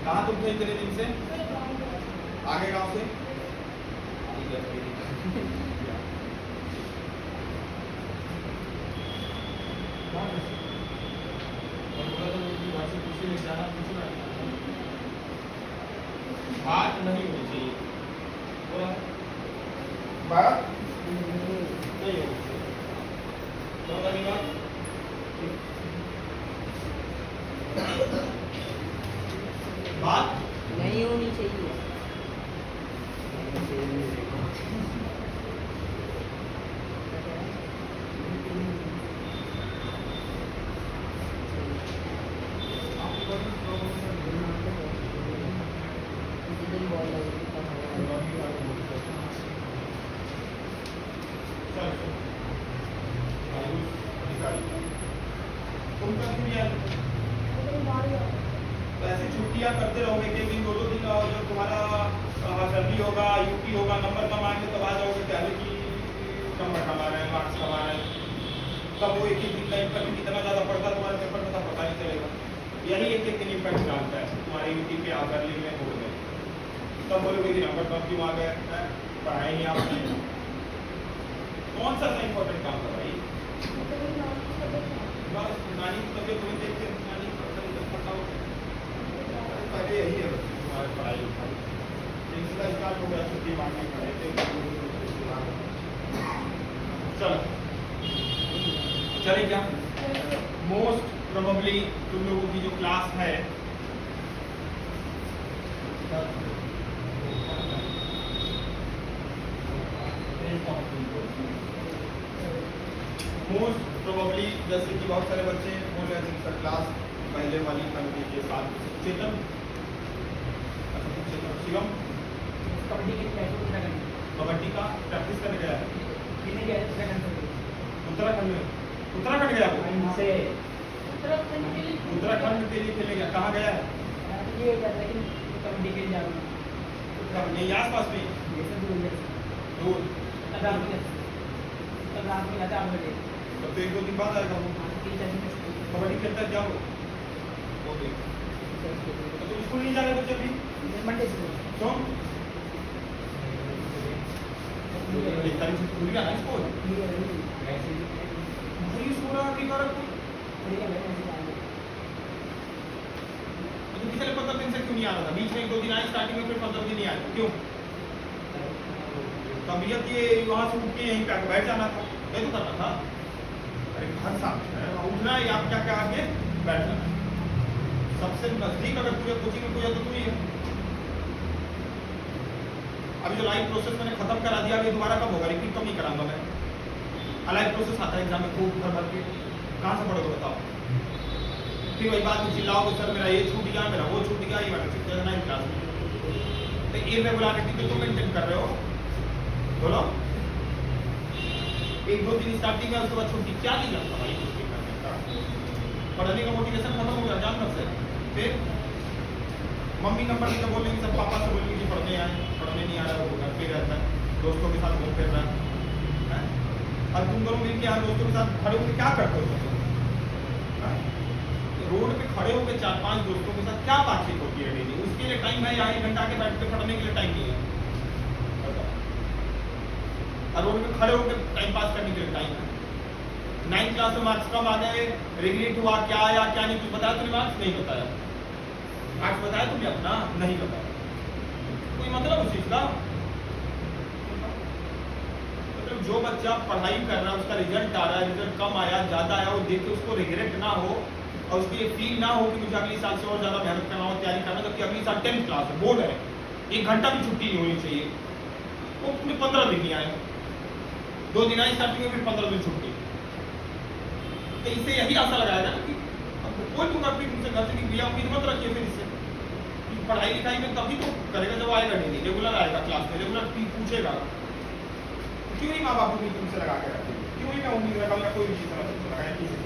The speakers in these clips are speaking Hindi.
कहाँ तुम थे इतने दिन से? आगे गांव से? बात नहीं होनी चाहिए। बोला बात नहीं होनी चाहिए। तो लगेगा बात नहीं होनी चाहिए। ऐसी छुट्टियां करते रहोगे कि दिन 2-2 दिन और जब तुम्हारा सर्दी होगा यूपी होगा नंबर कम आएंगे तब आ जाओगे पहले की नंबर कमा रहे हैं मार्क्स कमा रहे हैं तब वो एक दिन का इम्पैक्ट कितना ज़्यादा पड़ता तुम्हारे पेपर में तब पता नहीं चलेगा। यही एक दिन इम्पैक्ट डालता है तुम्हारे यूपी पे आकर में हो गए तब बोलोगे कि नंबर कम क्यों आ गए पढ़ाई नहीं आपने कौन सा इम्पोर्टेंट काम था भाई? बस नानी की तबियत हुई देखते नानी पहले यही है तुम्हारे पढ़ाई सिलसिला स्टार्ट हो गया छुट्टी मांगने पड़े थे। चलो चले क्या मोस्ट प्रोबेबली तुम लोगों की जो क्लास है मोस्ट प्रोबेबली जैसे कि बहुत सारे बच्चे बोल रहे थे सर क्लास पहले वाली कंट्री के साथ चेतन शिवम कबड्डी की कबड्डी का प्रैक्टिस करने गया है उत्तराखंड में उत्तराखंड गया वो से उत्तराखंड के लिए खेलने गया कहाँ गया है? कबड्डी के लिए यही आस पास में दूर तब तो 1-2 दिन बाद आएगा वो कबड्डी खेलता है क्या वो ओके तो तुम स्कूल नहीं जा रहे बच्चे अभी मंडे से क्यों? एक तारीख से खुल गया ना स्कूल पूरी स्कूल अभी कर तो पिछले 15 दिन से क्यों नहीं आ रहा था? बीच में 1-2 दिन आए स्टार्टिंग में फिर 15 दिन नहीं आए क्यों? तबीयत ये वहाँ से उठ के यहीं पे आके बैठ जाना था ये तो करना था। अरे घर सामने है उठना है आप क्या क्या आके बैठ जाना सबसे नजदीक अगर पूरे कोचिंग में कोई है तो तुम ही है। अभी जो लाइव प्रोसेस मैंने खत्म करा दिया अभी दोबारा कब होगा रिपीट तो नहीं कराऊंगा मैं। लाइव प्रोसेस आता है एग्जाम में खूब भर भर के कहाँ से पढ़ोगे बताओ? फिर वही बात चिल्लाओगे सर मेरा ये छूट गया मेरा वो छूट गया ये मैंने छूट गया 9th क्लास में तो इरेगुलरिटी तो तुम मेंटेन कर रहे हो बोलो 1-2 दिन स्टार्टिंग में उसके बाद छुट्टी क्या दी जाता भाई छुट्टी करने का पढ़ने का मोटिवेशन खत्म हो गया जान से फिर मम्मी नंबर लेकर बोलेंगे सब पापा से बोलेंगे कि पढ़ने आए पढ़ने नहीं आ रहा वो घर पे रहता है दोस्तों के साथ घूम फिर रहा है और तुम दोनों मिलकर यहाँ दोस्तों के साथ खड़े होकर क्या करते हो रोड पे खड़े होकर 4-5 दोस्तों के साथ क्या बातचीत होती है डेली उसके लिए टाइम है या 1 घंटा के बैठ के पढ़ने के लिए टाइम नहीं है और रोड पे खड़े होकर टाइम पास करने के लिए टाइम है। 9th क्लास में मार्क्स कम आ गए रिग्रेट हुआ क्या आया क्या नहीं कुछ बताया तुमने मार्क्स नहीं बताया मार्क्स बताया तुमने अपना नहीं बताया कोई मतलब उस चीज का मतलब जो बच्चा पढ़ाई कर रहा है उसका रिजल्ट आ रहा है रिजल्ट कम आया ज्यादा आया वो देख के उसको रिग्रेट ना हो और उसके लिए फील ना हो कि मुझे अगले साल से और ज्यादा मेहनत करना हो तैयारी करना जबकि अगली साल 10th क्लास है बोर्ड है 1 घंटा भी छुट्टी नहीं होनी चाहिए वो पूरे 15 दिन नहीं आए 2 दिन आई स्टार्टिंग में फिर 15 दिन छुट्टी तो इससे यही आशा लगाया जाए कि कोई तुम अपनी तुमसे घर से भैया उम्मीद मत रखिए फिर इससे पढ़ाई लिखाई में तभी तो करेगा जब आएगा नहीं रेगुलर आएगा क्लास में रेगुलर पूछेगा क्यों ही माँ बाप उम्मीद तुमसे लगा के रखेंगे क्यों ही मैं उम्मीद लगाऊंगा कोई भी चीज लगाया किसी से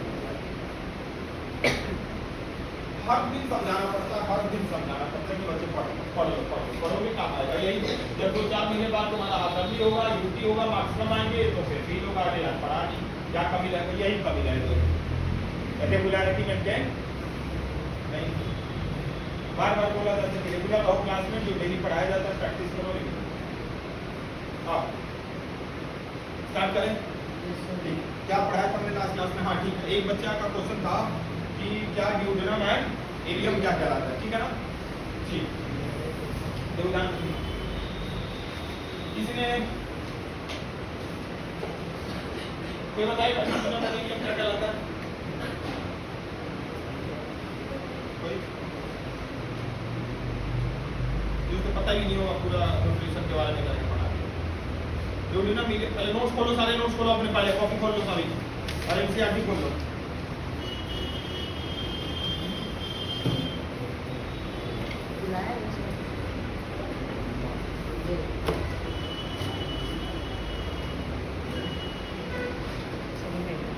हर दिन समझाना पड़ता है हर दिन समझाना पड़ता है कि बच्चे पढ़ोगे काम आएगा यही जब 2-4 महीने बाद तुम्हारा हाथर्ली होगा यूटी होगा मार्क्स कम आएंगे तो फिर फील होगा अरे यार पढ़ा नहीं क्या कमी रहेगा यही कमी रहेगी रेगुलरिटी मेंटेन नहीं बार बार बोला जाता है कि रेगुलर रहो क्लास में, जो डेली पढ़ाया जाता है प्रैक्टिस करो। हाँ स्टार्ट करें। ठीक, क्या पढ़ाया था हमने लास्ट क्लास में? हाँ ठीक है, एक बच्चा का क्वेश्चन था कि क्या ड्यूडेनम एंड एलियम क्या कहलाता है, ठीक है ना? ठीक, किसी ने कोई बताएगा ड्यूडेनम एंड एलियम क्या कहलाता है? कोई जिसको पता ही नहीं होगा पूरा न्यूट्रिशन के बारे में करके पढ़ा ड्यूडेनम एलियम। पहले नोट्स खोलो, सारे नोट्स खोलो अपने, पहले कॉपी खोल लो सारी और एनसीईआरटी खोल लो। बुलाया है उसने। ये समझ में नहीं।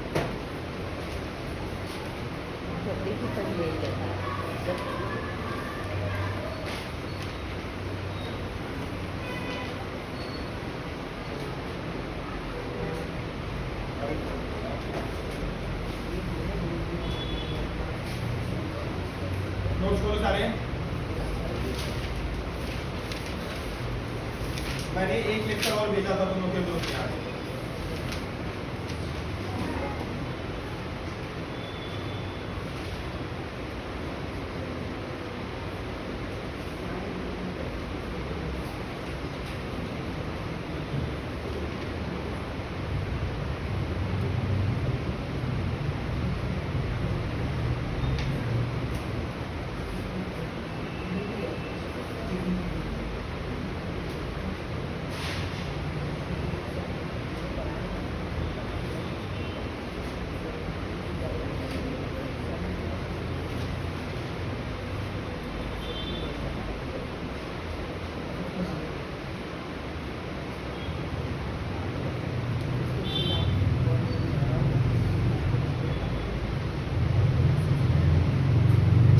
जब देखी तब यही कहता है। नोट्स खोलो सारे। मैंने एक लेक्चर और भेजा था दोनों के ग्रुप में आज।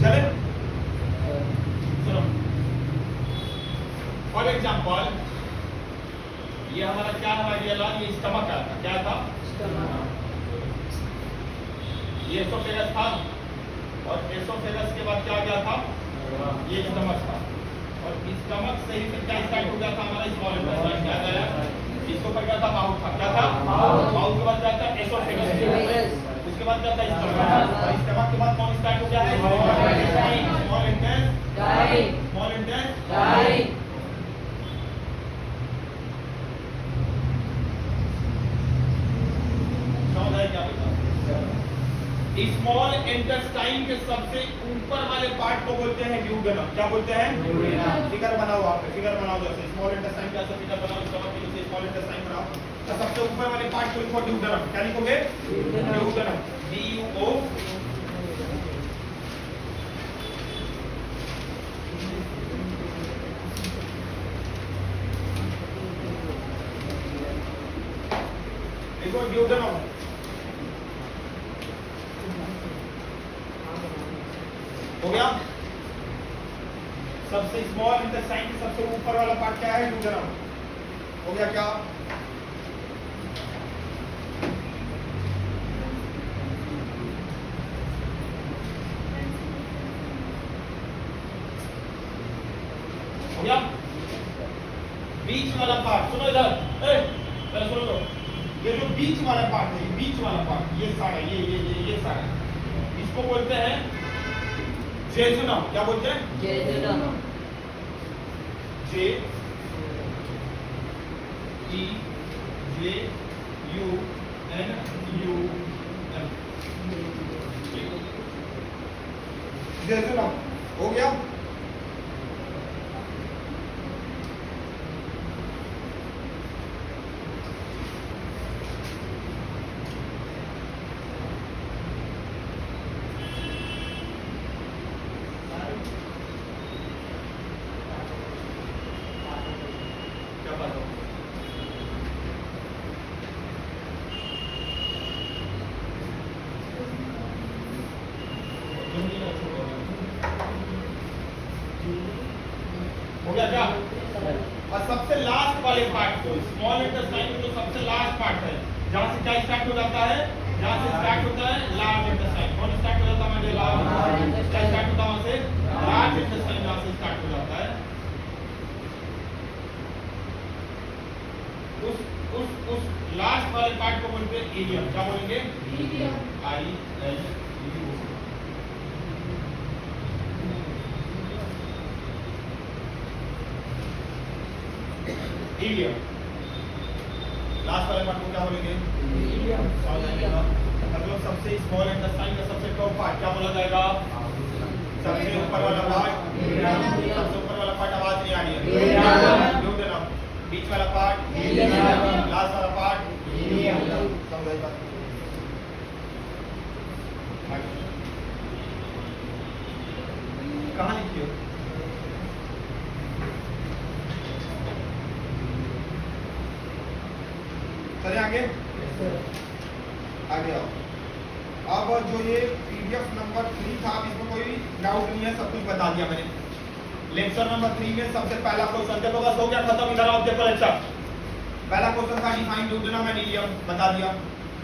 चले सुनो, फॉर एग्जाम्पल ये हमारा क्या हमारा ये स्टमक था, क्या था? ये एसोफेगस था और एसोफेगस के बाद क्या क्या था? ये स्टमक था और स्टमक से ही फिर क्या स्टार्ट हो गया था हमारा स्मॉल इंटेस्टाइन, क्या था? इसके ऊपर क्या था? माउथ था, क्या था? माउथ के बाद क्या था? एसोफेगस, उसके बाद क्या था? स्टमक, स्टमक के बाद कौन स्टार्ट हो गया है? Small intestine, small intestine. समझ आया क्या बता? स्मॉल इंटेस्टाइन के सबसे ऊपर वाले पार्ट को बोलते हैं ड्यूडेनम। क्या बोलते हैं? फिगर बनाओ, आप फिगर बनाओ, जैसे स्मॉल इंटेस्टाइन का ऐसा फिगर बनाओ, स्टमक के नीचे स्मॉल इंटेस्टाइन बनाओ, तो सबसे ऊपर वाले पार्ट को लिखो ड्यूडेनम। क्या लिखोगे? Duodenum, DUO। लिखो ड्यूडेनम। हो गया? सबसे स्मॉल इंटेस्टाइन के सबसे ऊपर वाला पार्ट क्या है? ड्यूडेनम। हो गया क्या? हो गया? बीच वाला पार्ट सुनो इधर, पहले सुनो लो, ये जो बीच वाला पार्ट है, बीच वाला पार्ट, ये सारा ये सारा, इसको बोलते हैं जेजुनम। क्या बोलते हैं? जेजुनम। JEJUNUM। जेजुनम। हो गया? क्या बात है? हो गया क्या? और सबसे लास्ट वाले पार्ट को, स्मॉल इंटेस्टाइन में जो सबसे लास्ट पार्ट है, जहां से क्या स्टार्ट हो जाता है? जहां से स्टार्ट होता है लार्ज इंटेस्टाइन। कौन स्टार्ट हो जाता है? लार्ज। क्या स्टार्ट होता है वहां से? लार्ज इंटेस्टाइन उस लास्ट वाले पार्ट को बोलते हैं ईलियम। क्या बोलेंगे? I L ilium. लास्ट वाले पार्ट को क्या बोलेंगे? मतलब सबसे स्मॉल इंटेस्टाइन का सबसे टॉप पार्ट क्या बोला जाएगा? सबसे ऊपर वाला पार्ट, सबसे ऊपर वाला पार्ट आवाज नहीं आ रही है, लोग देना। बीच वाला पार्ट, लास्ट वाला पार्ट, समझ बात? कहाँ लिखी हो? चले आगे, आगे आओ। अब जो ये पीडीएफ नंबर 3 था, अब इसमें कोई डाउट नहीं है, सब कुछ बता दिया मैंने। लेक्चर नंबर 3 में सबसे पहला क्वेश्चन देखो, बस हो गया खत्म। इधर आओ, देखो लेक्चर। पहला क्वेश्चन था डिफाइन ड्यूटेनम एंड हीलियम, बता दिया।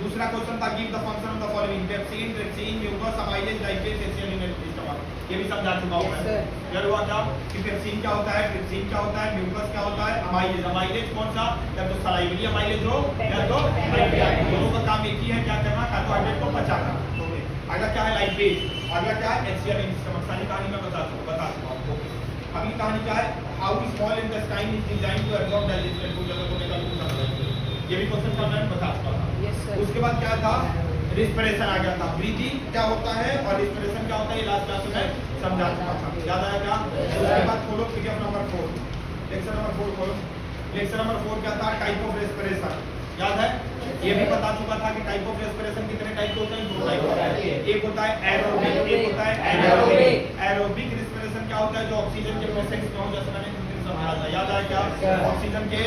दूसरा क्वेश्चन था give the function of the following pepsin, trypsin, mucus, amylase, lipase, एसियल यूनिट स्टमक। ये भी समझा चुका हूं मैं। क्लियर हुआ क्या कि पेप्सिन क्या होता है, ट्रिप्सिन क्या होता है, म्यूकस क्या होता है, अमाइलेज। अमाइलेज कौन सा? या तो सलाइवरी अमाइलेज हो या तो दोनों का काम एक ही है, क्या करना? कार्बोहाइड्रेट को पचाना। अगला क्या है? लाइपेज। अगला क्या है? एसियल यूनिट स्टमक। सारी कहानी मैं बता चुका हूं। अगली कहानी क्या है? How small intestine is designed to absorb digested food. ये भी क्वेश्चन था, मैं बता चुका था। उसके बाद क्या था? रिस्पिरेशन आ गया था। ब्रीथिंग क्या होता है और रिस्पिरेशन क्या होता है, ये लास्ट क्लास में समझा चुका था। याद आया क्या? उसके बाद खोलो पीडीएफ नंबर 4, लेक्चर नंबर 4 खोलो। लेक्चर नंबर 4 क्या था? Type of respiration. याद है? ये भी बता चुका था कि टाइप ऑफ रेस्पिरेशन कितने टाइप के होते हैं? 2 टाइप होता है। एक होता है एरोबिक, एक होता है एनारोबिक। एरोबिक रेस्पिरेशन क्या होता है? जो ऑक्सीजन के प्रेजेंस में हो, जैसे मैंने समझा था। याद आया क्या? ऑक्सीजन के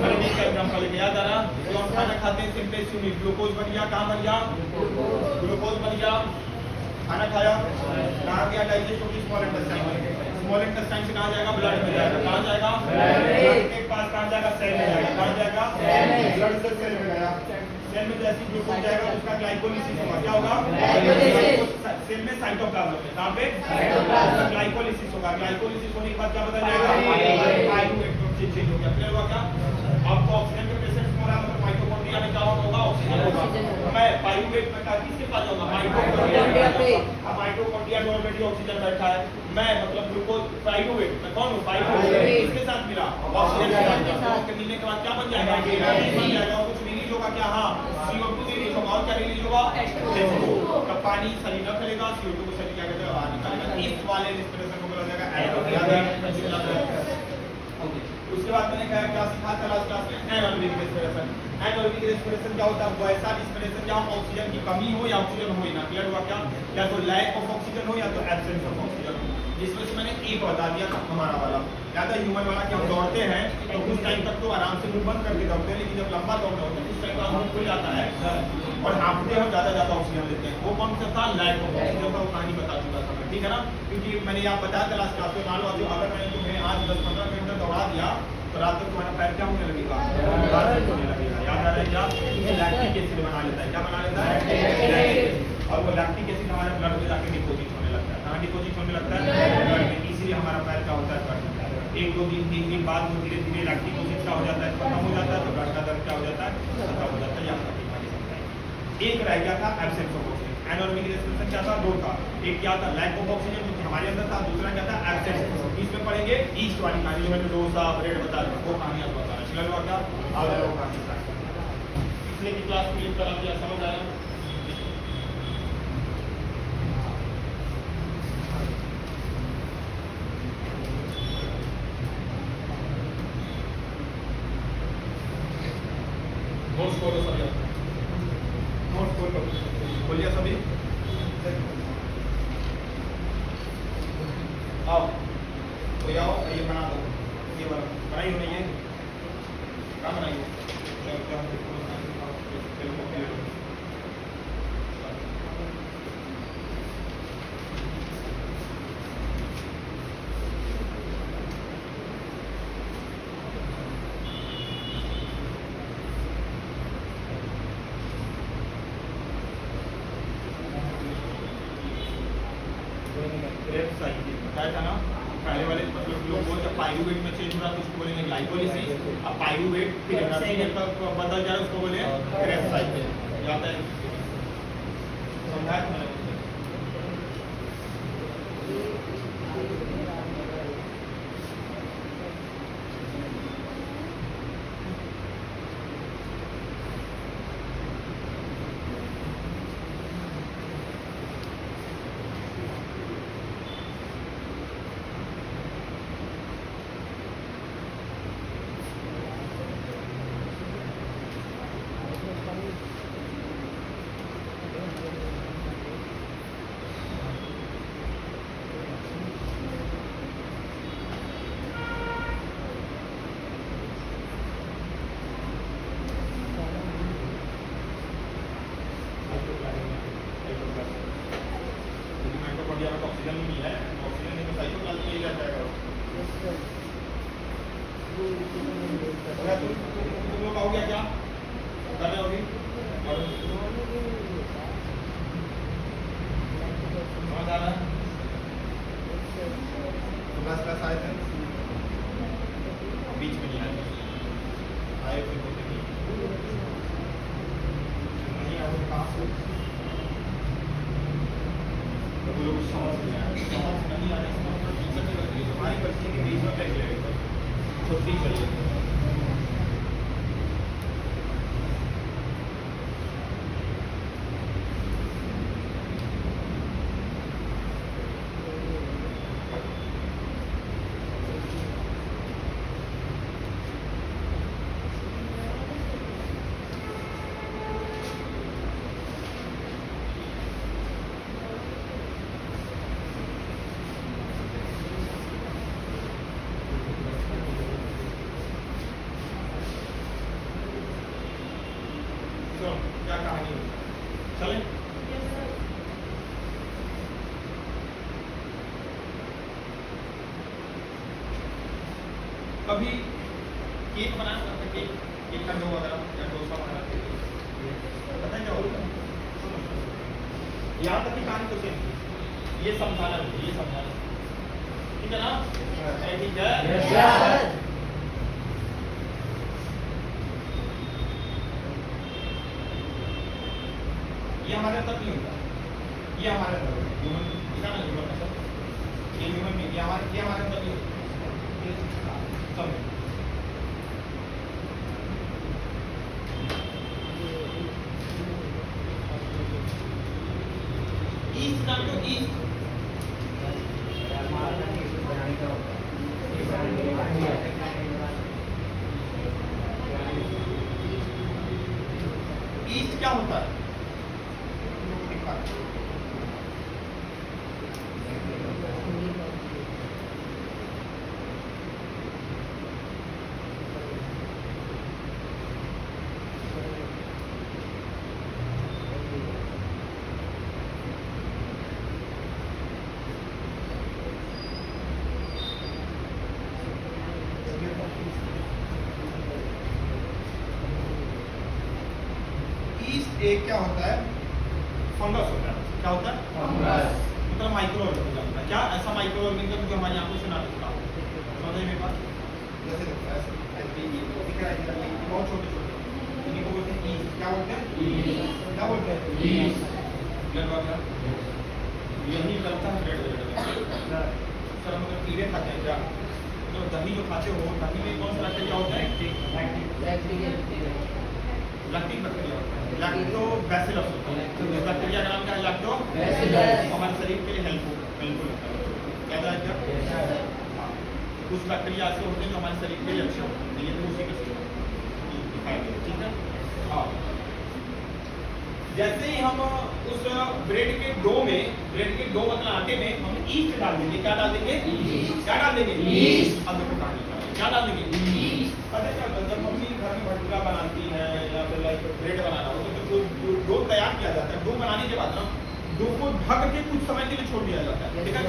मरने का एग्जांपल है। याद आ रहा? जो हम खाना खाते हैं सिंपलेस्ट यूनिट, ग्लूकोज बन गया, कहाँ बन गया? ग्लूकोज बन गया, खाना खाया, कहाँ गया? डाइजेस्ट होगी स्मॉल इंटेस्टाइन में। स्मॉल इंटेस्टाइन से कहाँ जाएगा? ब्लड में जाएगा। कहाँ जाएगा? ब्लड के पास कहाँ जाएगा? सेल में जाएगा। कहाँ जाएगा? ब्लड से सेल में गया। सेल में जैसे ग्लूकोज जाएगा उसका ग्लाइकोलिसिस होगा। क्या होगा? सेल में साइटोप्लाज्म में। कहाँ पे? ग्लाइकोलिसिस होगा। ग्लाइकोलिसिस होने के बाद क्या बदल जाएगा? पाइरूवेट में चेंज हो गया। क्लियर हुआ क्या? आपको ऑक्सीजन के प्रेजेंस में हो रहा है, मतलब माइटोकॉन्ड्रिया में क्या होगा? ऑक्सीजन होगा। मैं पाइरूवेट में किसके पास जाऊंगा? माइटोकॉन्ड्रिया पे। अब माइटोकॉन्ड्रिया में ऑलरेडी ऑक्सीजन बैठा है, मैं मतलब ग्लूकोज पाइरूवेट में कौन हूं? पाइरूवेट किसके साथ मिला? ऑक्सीजन के साथ। मिलने के बाद क्या बन जाएगा? बन जाएगा। कुछ रिलीज होगा क्या? हाँ, CO2 रिलीज होगा। और क्या रिलीज होगा? H2O। तब पानी शरीर में फैलेगा, CO2 को शरीर क्या कहते हैं? बाहर निकालेगा। इस वाले रेस्पिरेशन को बोला जाएगा एरोबिक। उसके बाद मैंने कहा क्या सीखा था लास्ट क्लास में? Anaerobic respiration. एनारोबिक रेस्पिरेशन क्या होता है? वो ऐसा रेस्पिरेशन जहां ऑक्सीजन की कमी हो या ऑक्सीजन हो ही ना। क्लियर हुआ क्या? या तो लैक ऑफ ऑक्सीजन हो या तो एब्सेंस ऑफ ऑक्सीजन हो। जिसमें से मैंने एक बता दिया था हमारा वाला, या तो ह्यूमन वाला कि हम दौड़ते हैं तो कुछ टाइम तक तो आराम से मुंह बंद करके दौड़ते हैं, लेकिन जब लंबा दौड़ना होता है उस टाइम तो मुंह खुल जाता है और हाँफते हैं, ज्यादा ऑक्सीजन लेते हैं। वो कौन सा था? लैक ऑफ ऑक्सीजन का। वो कहानी बता चुका था मैं, ठीक है ना? क्योंकि मैंने यहाँ बताया था लास्ट क्लास में, मान लो अगर मैंने तुम्हें आज 10-15 मिनट तक दौड़ा दिया तो रात तक तुम्हारा पैर क्या होने लगेगा? होने लगेगा। याद आ रहा है क्या? लैक्टिक एसिड बना लेता है। क्या बना लेता है? और वो लैक्टिक एसिड हमारे ब्लड में जाके डिपोजिट होने लगता है। कहाँ डिपोजिट होने लगता है? ब्लड में। इसीलिए हमारा पैर क्या होता है? बढ़ जाता है। 1-2 दिन 3 दिन बाद वो धीरे धीरे लैक्टिक एसिड क्या हो जाता है? खत्म हो जाता है, तो ब्लड का दर्द क्या हो जाता है? खत्म हो जाता है। यहाँ एक रह गया था absence of oxygen. Anaerobic respiration क्या था? 2 था। एक क्या था? लैक ऑफ ऑक्सीजन जो हमारे अंदर था। दूसरा क्या था? एब्सेंस। इसमें पढ़ेंगे ईस्ट वाली कहानी जो मैंने डोसा ब्रेड बता दी, वो कहानी आपको बता रहा है। चलो क्या आओ जाओ कहानी स्टार्ट। पिछले की क्लास क्लिक करा दिया, समझ आया? नोट्स खोलो सभी, नोट्स खोल लिया सभी? आओ तो आओ, ये बना दो। ये बनाई हो नहीं है? क्या बनाई हो? बताया था ना? पहले वाले मतलब लोग बोलते हैं पाइरूवेट में चेंज हो रहा है तो उसको बोलेंगे ग्लाइकोलिसिस, अब पाइरूवेट फिर एनर्जी बदल जाए उसको बोले क्रेब साइकिल। याद है समझाया था मैंने? ऑक्सीजन नहीं है, ऑक्सीजन नहीं तो साइटोप्लाज्म में ले जाएगा। तुम लोग आओगे क्या कर रहे हो अभी? समझ आ रहा है? क्लास आए थे बीच में नहीं आए, आए फिर बोलते नहीं आए कहाँ से वो लोग समझ नहीं आने से मतलब टीचर से करती है हमारी बच्चे के बीच में बैठ जाएगा छुट्टी चलिए। तो क्या कहानी है चले? कभी केक बनाया करते, केक का डो वगैरह या डोसा बनाना पता है क्या होता है? यहाँ तक की कहानी तो सेम, ये समझाना नहीं, ये समझाना ठीक है ना? ठीक है। ये हमारे अंदर नहीं होता, ये हमारे अंदर होता है ह्यूमन, दिखा ना ह्यूमन मतलब ये ह्यूमन नहीं, ये हमारे अंदर नहीं होता। समझो ईस्ट नाम जो ईस्ट ईस्ट क्या होता है? ईस्ट एक क्या होता है? फंगस होता है। क्या होता है? फंगस मतलब माइक्रो ऑर्गेनिज्म होता है। क्या ऐसा माइक्रो ऑर्गेनिज्म जो हमारी आंखों से ना दिखता हो? समझ में बात? जैसे दिखता है ऐसे दिख रहा है, बहुत छोटे छोटे, इन्हीं को बोलते हैं ईस्ट। क्या बोलते हैं? क्या बोलते हैं? ईस्ट। ब्लड वगैरह यही करता है ब्लड सर हम अगर कीड़े खाते हैं क्या तो दही जो खाते हो दही में कौन सा बैक्टीरिया होता है? लैक्टिक बैक्टीरिया होता है, लैक्टोबैसिलस होता है। तो इस बैक्टीरिया का नाम क्या है? लैक्टोबैसिलस। हमारे शरीर के लिए हेल्पफुल होता है। क्या क्या कुछ बैक्टीरिया ऐसे होते हैं जो हमारे शरीर के लिए अच्छे होते हैं, ये तो उसी के दिखाई दे। ठीक है हाँ, जैसे ही हम उस ब्रेड के डो मतलब आटे में हम ईस्ट डाल देंगे। क्या डाल देंगे? क्या डाल देंगे? ईस्ट। अब देखो कहानी क्या डाल देंगे? ईस्ट। पता क्या होता है जब मम्मी घर में भटूरा बनाती है या फिर लाइक ब्रेड बनाना हो तो डो तैयार किया जाता है। डो बनाने के बाद ना डो को ढक के कुछ समय के लिए छोड़ दिया जाता है। ठीक है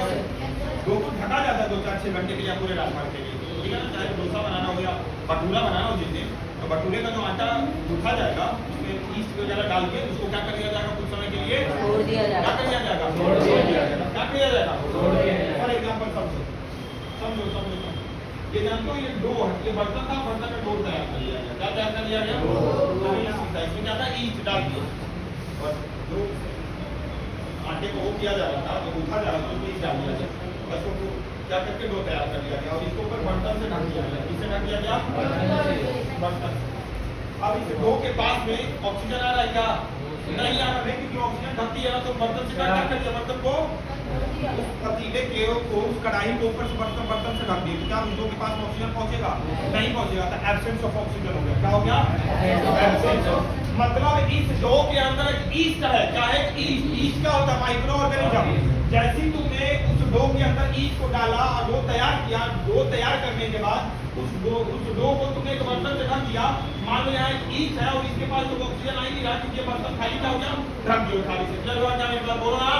डो को ढका जाता है 2-4-6 घंटे के लिए पूरे रात भर के लिए। ठीक है ना, चाहे डोसा बनाना हो या भटूरा बनाना हो जिस दिन, तो भटूरे का जो आटा गूंथा जाएगा उसमें ईस्ट वगैरह डाल के उसको क्या कर दिया जाएगा? कुछ समय के लिए छोड़ दिया जाएगा। क्या कर दिया जाएगा? छोड़ दिया जाएगा। क्या किया जाएगा? फॉर एग्जाम्पल समझो ये जानते हो ये डो है, ये बर्तन था, बर्तन में डो तैयार कर लिया गया। क्या तैयार कर लिया गया? इसमें क्या था? ईस्ट डाल दिया और जो आटे को वो किया जा रहा था, जो गूंथा जा रहा था उसमें ईस्ट डाल दिया गया, बस वो क्या करके डो तैयार कर लिया गया और इसके ऊपर बर्तन से ढक दिया गया। किससे ढक दिया गया? बर्तन। अब इस डो के पास में ऑक्सीजन आ रहा है क्या? नहीं आ रहा है, क्योंकि ऑक्सीजन ढकती है ना, तो बर्तन से क्या कर दिया? बर्तन को उस पतीले के उस कढ़ाई के ऊपर से बर्तन से ढक दिए, तो क्या उस डो के पास में ऑक्सीजन पहुंचेगा? नहीं पहुंचेगा, तो एब्सेंस ऑफ ऑक्सीजन हो गया। क्या हो गया? एब्सेंस ऑफ, मतलब इस डो के अंदर एक ईस्ट है। क्या है? ईस्ट। ईस्ट क्या होता है? Micro organism. जैसे तुमने उस डो के अंदर ईस्ट को डाला और डो तैयार किया, डो तैयार करने के बाद उस डो को तुमने एक बर्तन से ढक दिया। मान लो यहाँ एक ईस्ट है और इसके पास तो ऑक्सीजन आ ही नहीं रहा, क्योंकि ये बर्तन खाली क्या हो गया? ढक दिया खाली से। चलो क्या मतलब बोलो ना,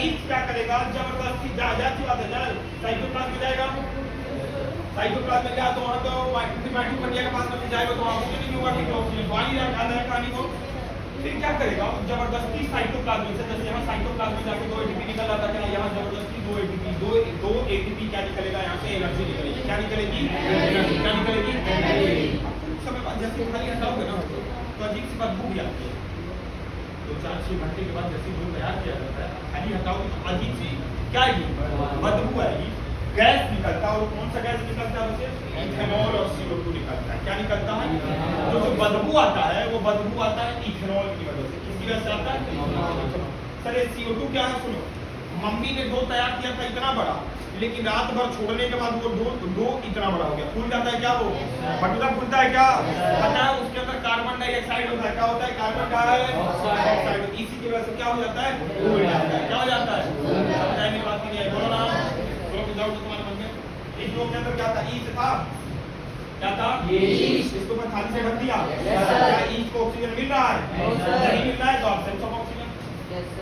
ईस्ट क्या करेगा? जबरदस्ती जाती बात है, साइटोप्लाज्म में जाएगा, साइटोप्लाज्म में गया तो वहाँ तो माइटोकॉन्ड्रिया के पास में जाएगा, तो वहाँ ऑक्सीजन नहीं होगा, क्योंकि ऑक्सीजन पानी रखा है कहानी को। फिर क्या करेगा? जबरदस्ती साइटोप्लाज्म से, जैसे यहाँ साइटोप्लाज्म में जाके 2 एटीपी निकल जाता है, यहाँ जबरदस्ती 2 एटीपी क्या निकलेगा? यहाँ से एनर्जी निकलेगी। क्या निकलेगी? एनर्जी। क्या निकलेगी? समय बाद जैसे खाली हटाओगे ना तो अजीब सी बदबू भी आती है। 2-4-6 घंटे के बाद जैसे डो तैयार किया जाता है, खाली हटाओगे तो अजीब सी क्या आएगी? बदबू आएगी, गैस निकलता है। और कौन सा गैस निकलता है? उसे इथेनॉल और CO2 निकलता है। क्या निकलता है? तो जो बदबू आता है वो बदबू आता है इथेनॉल की वजह से। किसकी वजह से आता है? सर ये CO2 क्या है? सुनो, मम्मी ने डो तैयार किया था इतना बड़ा, लेकिन रात भर छोड़ने के बाद वो डो इतना बड़ा हो गया। फूल जाता है क्या? वो भटूरा फूलता है क्या? पता है उसके अंदर कार्बन डाइऑक्साइड होता है। क्या होता है? Carbon dioxide. इसी की वजह से क्या हो जाता है? फूल जाता है। क्या हो जाता है? समझाने की बात नहीं है, बोलो ना, तुम्हारे मन में। इस डो के अंदर क्या था? ईस्ट था। क्या था? इसको ऊपर थाली से भर दिया। क्या ईस्ट को ऑक्सीजन मिल रहा है? नहीं मिल रहा है, तो एब्सेंस ऑफ ऑक्सीजन।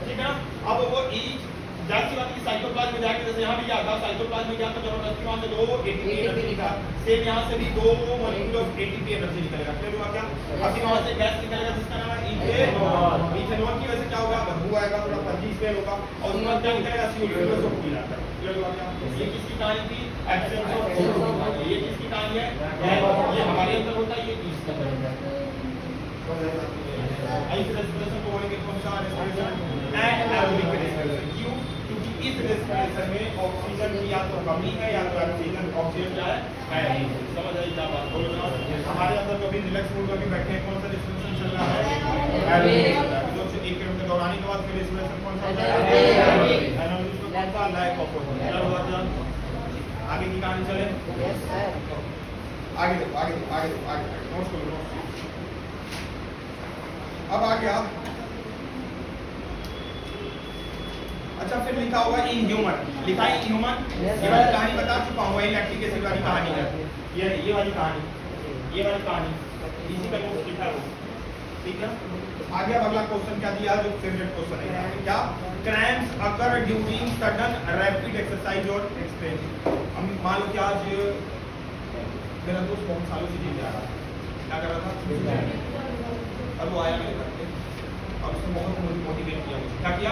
ठीक है ना? अब वो ईस्ट जाती बात की साइटोप्लाज्म में जाके, जैसे यहाँ भी क्या था? साइटोप्लाज्म में क्या था? जबरदस्ती वहाँ से 2 एटीपी एनर्जी निकला। सेम यहाँ से भी 2 मॉलिक्यूल ऑफ एटीपी एनर्जी निकलेगा। क्लियर हुआ क्या? अभी वहाँ से गैस निकलेगा जिसका नाम है इथेनॉल। इथेनॉल की वजह से क्या होगा? बदबू आएगा, थोड़ा फंजी स्मेल होगा, और उसके बाद क्या निकलेगा? CO2 जो फूल जाता है। क्लियर हुआ क्या? ये किसकी कहानी थी? Absence of CO2। ये किसकी कहानी है? ये हमारे अंदर होता है, ये ईस्ट का है। इस रेस्पिरेशन को बोलेंगे कौन सा? Respiration anaerobic respiration. क्यों? क्योंकि इस रेस्पिरेशन में ऑक्सीजन की या तो कमी है या तो ऑक्सीजन क्या है? समझ आई क्या बात? बोलो ना। हमारे अंदर जो भी रिलैक्स मूड में भी बैठे हैं, कौन सा रेस्पिरेशन चल रहा है? एनारोबिक। जो 1 किलोमीटर दौड़ाने के बाद फिर रेस्पिरेशन कौन सा होता है? एनारोबिक। कौन सा? Lack of oxygen. क्या हुआ क्या? आगे की कहानी चले। Yes sir. आगे देखो, आगे देखो, आगे देखो, आगे नोट्स करो, नोट्स। अब आ गया, अच्छा फिर लिखा होगा इन ह्यूमन। लिखा है इन ह्यूमन। ये वाली कहानी बता चुका हूँ, लैक्टिक एसिड वाली कहानी है। ये वाली कहानी, ये वाली कहानी इसी का नोट्स लिखा है। ठीक है, आगे अब अगला क्वेश्चन क्या दिया? जो फेवरेट क्वेश्चन है क्या? क्रैम्प्स अकर ड्यूरिंग सडन रैपिड एक्सरसाइज और एक्सट्रीम। हम मान लो कि आज मेरा दोस्त बहुत सालों से जिम जा रहा है, क्या कर रहा था? अब वो आया मेरे घर पे और उसने बहुत मोटिवेट किया मुझे। क्या किया?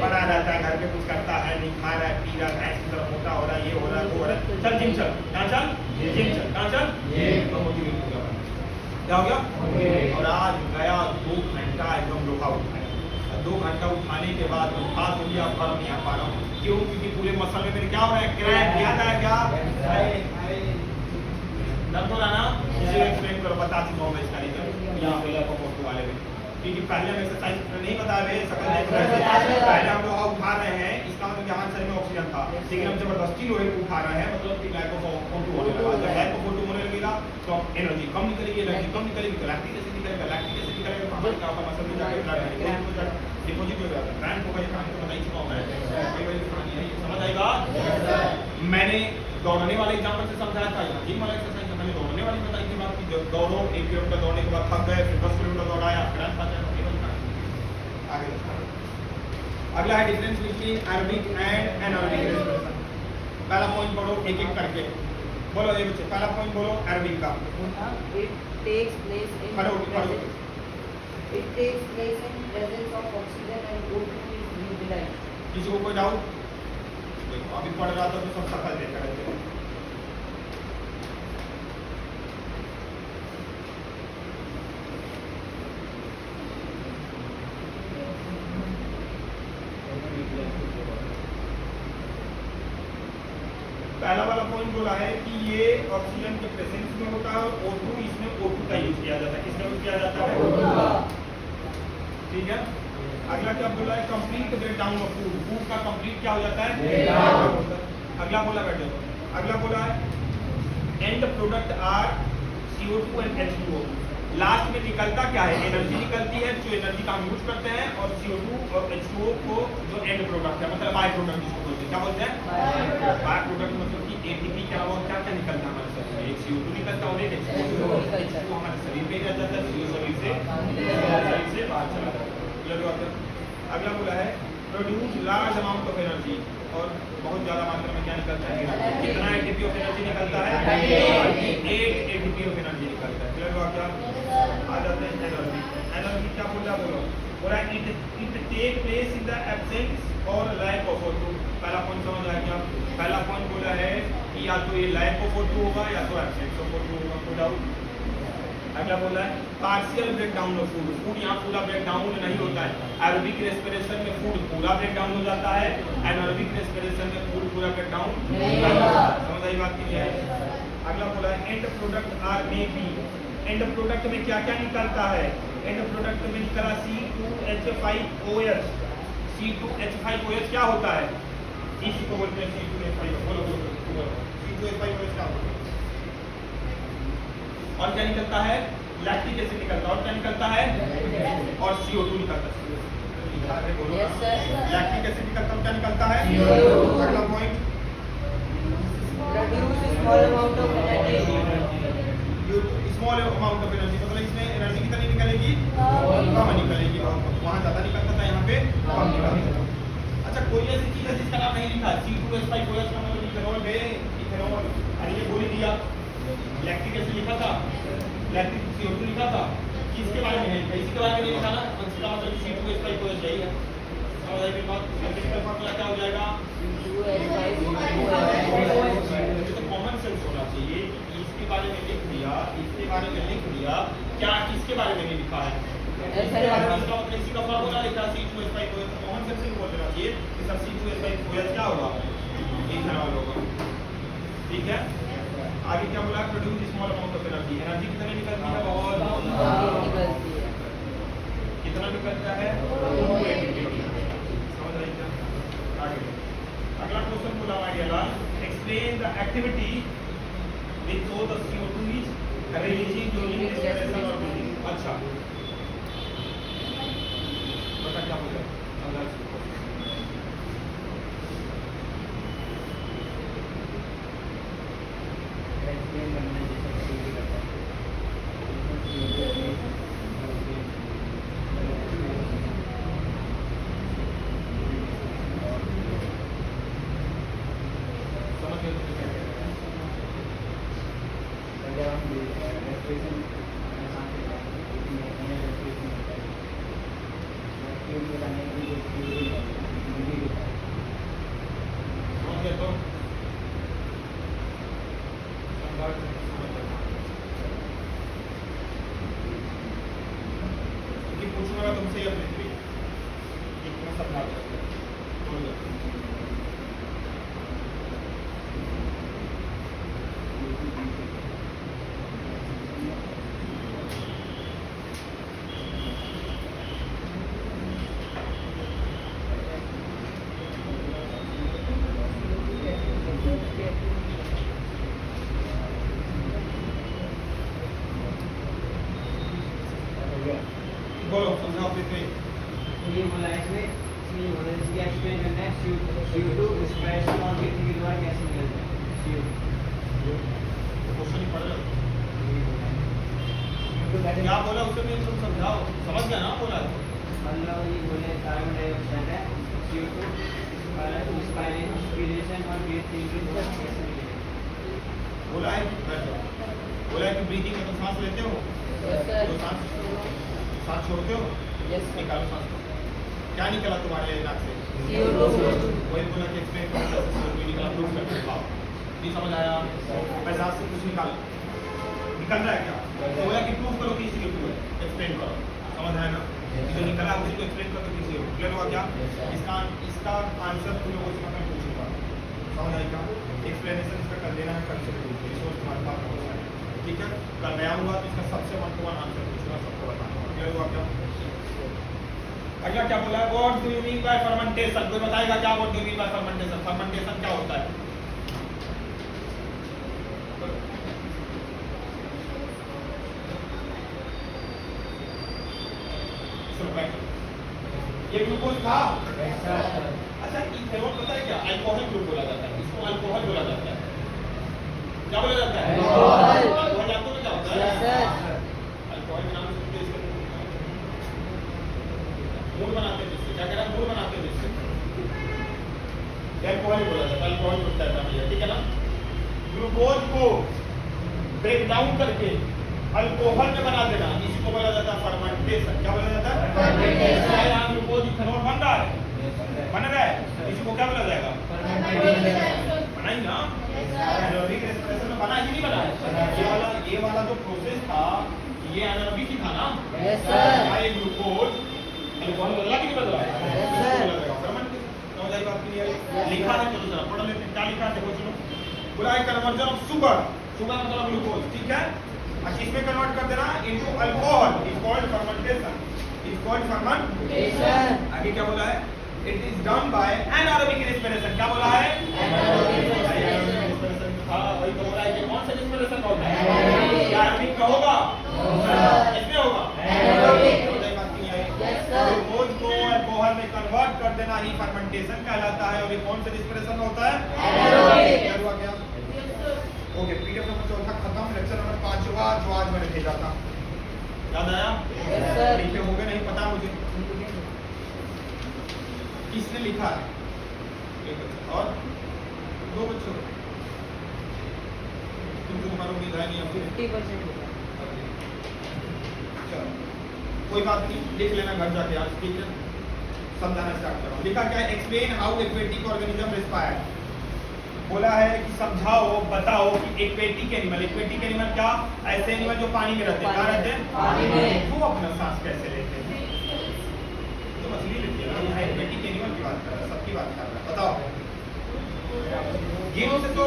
पढ़ा रहता है घर पे, कुछ करता है नहीं, खा रहा है, पी रहा है, की तरह मोटा हो रहा है, ये हो रहा है, वो हो रहा है, चल जिम चल। कहाँ चल? जिम चल। कहाँ चल? तो मोटिवेट हो गया। क्या हो गया? और आज गया 2 घंटा एकदम लोहा उठाया। 2 घंटा उठाने के बाद उठा तो लिया, भर नहीं आ पा रहा हूँ। क्यों? क्योंकि पूरे मसल में मेरे क्या हो रहा है? क्रैम्प। याद आया क्या? दर्द हो रहा ना? इसे एक्सप्लेन करो, बता चुका हूँ मैं इसका रीजन यहाँ पे लैक ऑफ ऑक्सीजन वाले में। क्योंकि पहले हम एक्सरसाइज नहीं बता रहे, पहले हम लोग उठा रहे हैं, इसका मतलब यहाँ शरीर में ऑक्सीजन था, लेकिन हम जबरदस्ती लोहे को उठा रहे हैं, मतलब कि लैक ऑफ O2 होने लगा। जब लैक ऑफ O2 होने लगेगा तो एनर्जी कम निकलेगी, एनर्जी कम निकलेगी तो लैक्टिक एसिड निकलेगा, लैक्टिक एसिड निकलेगा तो हमारे क्या होगा? मसल में जाके ब्लड डिपॉजिट हो जाता है। क्रैम्प होगा, ये कहानी तो बता ही चुका हूं मैं, कई बार कहानी है, समझ आएगा? मैंने दौड़ने वाले एग्जाम्पल से समझाया था, जिम वाला एक्सरसाइज मैंने दौड़ने वाली बताई थी बात की। दौड़ो 1 किलोमीटर दौड़ने के बाद थक गए, फिर 10 किलोमीटर दौड़ाया, क्रैम्प आ जाएगा। आगे अगला है difference between aerobic and anaerobic respiration. पहला पॉइंट पढ़ो एक एक करके, बोलो ये बच्चे, पहला पॉइंट बोलो एरोबिक का। It takes place in presence. It takes place in presence of oxygen and O2 is utilized. किसी को कोई डाउट? देखो अभी पढ़ रहा था तो सब सफल देखा रहते हैं। पहला वाला पॉइंट बोला है कि ये ऑक्सीजन के प्रेजेंस में होता है और O2 इसमें O2 का यूज किया जाता है। किसमें यूज किया जाता है? ठीक है। अगला क्या बोला है? Complete breakdown of food. Food का कंप्लीट क्या हो जाता है? अगला बोला बैठो। अगला बोला है end product are CO2 and H2O। Last में निकलता क्या है? एनर्जी निकलती है, जो एनर्जी का हम यूज करते हैं, और CO2 और H2O को जो एंड प्रोडक्ट है, मतलब बाय प्रोडक्ट जिसको बोलते हैं। क्या बोलते हैं? बाय प्रोडक्ट मतलब कि ATP क्या हुआ, क्या क्या निकलता है हमारे शरीर में? एक CO2 निकलता है और एक H2O हमारे शरीर में ही रह जाता है, शरीर से बाहर चला जाता है। क्लियर बात है? अगला बोला है produce large amount of energy, और बहुत ज्यादा मात्रा में क्या निकलता है? कितना ATP ऑफ एनर्जी निकलता है? 8 ATP ऑफ एनर्जी निकलता है। क्लियर बात? क्या आ जाते हैं एनर्जी। एनर्जी क्या बोला? बोला it take place in the absence और लैक ऑफ O2। पहला पॉइंट समझ आया क्या? पहला पॉइंट बोला है कि या तो ये लैक ऑफ O2 होगा या तो एब्सेंस ऑफ O2 होगा। No doubt. अगला बोला है partial breakdown of food. Food यहाँ पूरा ब्रेकडाउन नहीं होता है। एरोबिक रेस्पिरेशन में फूड पूरा ब्रेकडाउन हो जाता है, एनारोबिक रेस्पिरेशन में फूड पूरा ब्रेकडाउन नहीं होता। समझ आई बात की है? अगला बोला है end product are may be. End product में क्या क्या निकलता है? एंड प्रोडक्ट में निकला C2H5OH। C2H5OH क्या होता है? इसी को बोलते हैं C2H5OH। बोलो C2H5OH क्या होता है? और क्या निकलता है? लैक्टिक एसिड निकलता है। और क्या निकलता है? और CO2 निकलता है। लैक्टिक एसिड निकलता है, क्या निकलता है? अगला point small amount of energy. Small amount of energy मतलब इसमें एनर्जी कितनी निकलेगी? कम निकलेगी। वहाँ ज्यादा निकलता था, यहाँ पे कम निकलता। अच्छा, कोई ऐसी चीज है जिसका नाम नहीं लिखा? C2H5OH का मतलब इथेनॉल है, इथेनॉल। अरे ये बोल दिया। लैक्टिक एसिड लिखा था, लैक्टिक CO2 लिखा था, किसके बारे में है? इसी के बारे में नहीं लिखा ना, इसका मतलब C2H5OH यही है। समझ आई बात? केमिकल फॉर्मूला क्या हो जाएगा? ये तो कॉमन सेंस होना चाहिए कि इसके बारे में लिख दिया, इसके बारे में लिख दिया, क्या किसके बारे में नहीं लिखा है? इसका मतलब इसी का फॉर्मूला लिखा C2H5OH। कॉमन सेंस से बोल देना चाहिए कि सर C2H5OH क्या होगा? इथेनॉल होगा। ठीक है। आगे क्या बोला? Produce small amount of energy. Energy कितनी निकलती है? बहुत निकलती है। कितना निकलता है? समझ रही क्या? आगे अगला क्वेश्चन बोला हमारा explain the activity which show the CO2 is releasing during respiration और ब्रीथिंग। अच्छा बता क्या बोला? पूछूंगा तुमसे अपने कितना समझा बोलो समझाओ कितने? ये बोला इसमें ये बोला इसकी एक्सप्लेन करना है CO2 रिस्पिरेशन और ब्रीथिंग के द्वारा कैसे निकलता है CO2। क्वेश्चन ही पढ़ लो। क्या बोला उससे भी तुम समझाओ, समझ गया ना? बोला मतलब ये बोले कार्बन डाइऑक्साइड है CO2 रिस्पिरेशन और ब्रीथिंग के द्वारा कैसे निकलेगा। बोला है बोला है कि ब्रीथिंग में तुम सांस लेते हो, तो सांस छोड़ते हो, निकालो सांस। क्या निकला तुम्हारे नाक से? CO2 वही बोला कि एक्सप्लेन करो कैसे CO2 निकला, प्रूफ करके दिखाओ। नहीं समझ आया? पैसा से कुछ निकल रहा है क्या? बोला कि प्रूफ करो कि CO2 है, एक्सप्लेन करो। समझ आया ना? जो निकला उसी को एक्सप्लेन करो कि CO2 क्लियर हुआ क्या? इसका आंसर तुम लोगों से मैं पूछूंगा, समझ आएगा? एक्सप्लेनेशन इसका कर देना है, कल से पूछिए, इसको तुम्हारे पास बहुत सारे, ठीक है? कल नया हुआ तो इसका सबसे 1 to 1 आंसर पूछूंगा, सबको बताना। क्लियर हुआ क्या? अगला क्या बोला है? What do you mean by fermentation? कोई बताएगा क्या what do you mean by fermentation? Fermentation क्या होता है? ये ग्लूकोज था। अच्छा इथेनॉल पता है क्या? अल्कोहल ग्रुप बोला जाता है, इसको अल्कोहल बोला जाता है। क्या बोला जाता है? अल्कोहल आपको क्या होता है? अल्कोहल के नाम से इसका मूल बनाते हैं, जिससे क्या कह रहा है? मूल बनाते हैं जिससे अल्कोहल बोला जाता है, अल्कोहल होता है भैया, ठीक है ना? ग्लूकोज को ब्रेक डाउन करके अल्कोहल में बना देना, इसी को बोला जाता है फर्मेंटेशन। क्या बोला जाता है? फर्मेंटेशन। यहाँ ग्लूकोज इथेनॉल बन रहा है, बन रहा है, इसी को क्या बोला जाएगा? बना ही ना? एनारोबिक रेस्पिरेशन में बना ही नहीं बना है? ये वाला जो प्रोसेस था ये एनारोबिक ही था ना? Yes sir. ये ग्लूकोज अल्कोहल बदला कि नहीं बदला? Yes sir. समझ आई बात? नहीं आई? लिखा है, चलो जरा पढ़ लेते हैं क्या लिखा है, देखो चलो। बोला है कन्वर्जन ऑफ शुगर, शुगर मतलब ग्लूकोज, ठीक है? अच्छा इसमें कन्वर्ट कर देना into alcohol, is called fermentation, is called fermentation. आगे क्या बोला है? It is done by anaerobic respiration. क्या बोला है? रेस्पिरेशन। हां वही तो बोला है कि कौन सा रेस्पिरेशन होता है? क्या एनारोबिक का होगा? किसमें होगा? एनारोबिक। समझ आई बात? नहीं आई? Yes sir. ग्लूकोज को अल्कोहल में कन्वर्ट कर देना ही फर्मेंटेशन कहलाता है। और ये कौन सा रेस्पिरेशन होता है? एनारोबिक। क्या हुआ क्या? ओके, पीडीएफ नंबर 4 खत्म, लेक्चर नंबर 5 हुआ जो आज मैंने भेजा था। याद आया? Yes sir. लिखे होंगे, नहीं पता मुझे किसने लिखा है? एक बच्चा और 2 बच्चों को तुम तुम्हारा उम्मीद है नहीं, 50% चलो कोई बात नहीं, लिख लेना घर जाके आज, ठीक है? समझाना स्टार्ट करो। लिखा क्या है? Explain how aquatic organism respire. बोला है कि समझाओ, बताओ कि एक्वेटिक एनिमल क्या? ऐसे एनिमल जो पानी में रहते हैं। कहाँ रहते हैं? पानी में। वो अपना सांस कैसे लेते हैं? तो मछली लेती है ना, यहाँ एक्वेटिक एनिमल की बात कर रहा है, सबकी बात कर रहा है। बताओ जीव से तो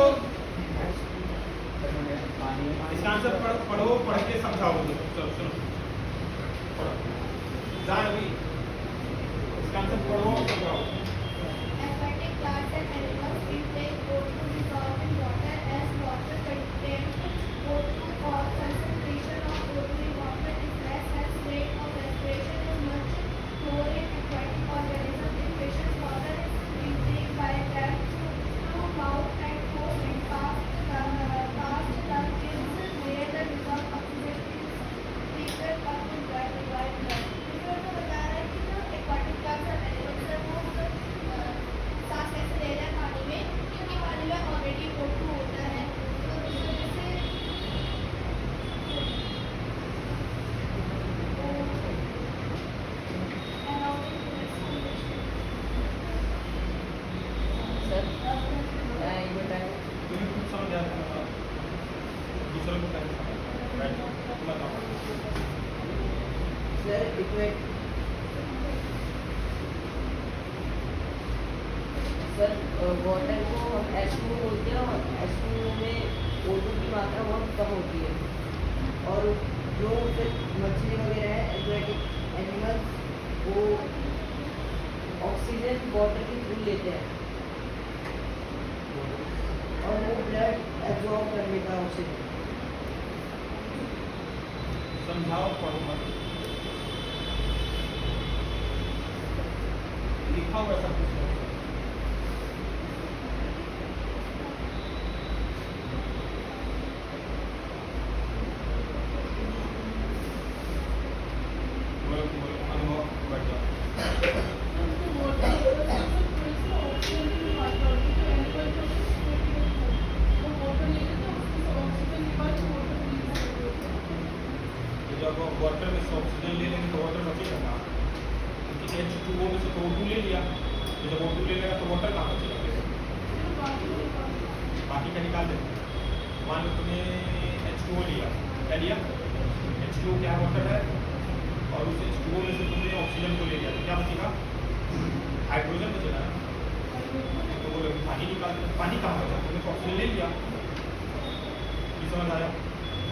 इसका आंसर पढ़ो, पढ़ के समझाओ मुझे। चलो सुनो पढ़ो जान अभी इसका आंसर पढ़ो और समझाओ। Aquatic plants and animals will take both to dissolve in water as water contains O2 or concentration of O2 in water is less as rate of respiration is much lower in aquatic organisms. In fishes, water is intake by them through mouth and nose and past lung is where the dissolved oxygen is filtered up to required blood. इसमें तो बता रहा है कि जो aquatic plants और animals है वो सांस कैसे ले रहे हैं पानी में, क्योंकि पानी में ऑलरेडी O2 होता है, तो इस वजह से सर ये बताएं। तुम्हें कुछ समझ आता है? दूसरे को कैसे समझ? राइट, तुम बताओ। सर सर वाटर को हम H2 बोलते हैं और H2 में O2 की मात्रा बहुत कम होती है, और जो फिर मछली वगैरह है एक्वेटिक एनिमल्स वो ऑक्सीजन वाटर के थ्रू लेते हैं और वो ब्लड एब्जॉर्ब कर लेता है ऑक्सीजन। समझाओ, पढ़ो मत। लिखा हुआ सब कुछ है। बोलो, अनुभव बढ़ जाओ। जब वाटर में से ऑक्सीजन ले लेंगे तो वाटर बचेगा कहाँ? क्योंकि H2O में से तो O2 ले लिया, तो जब O2 ले लेगा तो वाटर कहाँ बचेगा? बाकी का निकाल देते हैं। मान लो तुमने H2O लिया, क्या लिया? H2O क्या वाटर है, और उस H2O में से तुमने ऑक्सीजन को ले लिया, तो क्या बचेगा? हाइड्रोजन बचेगा ना। तो वो पानी निकाल दो, पानी कहाँ बचा? तुमने तो ऑक्सीजन ले लिया। ये समझ आया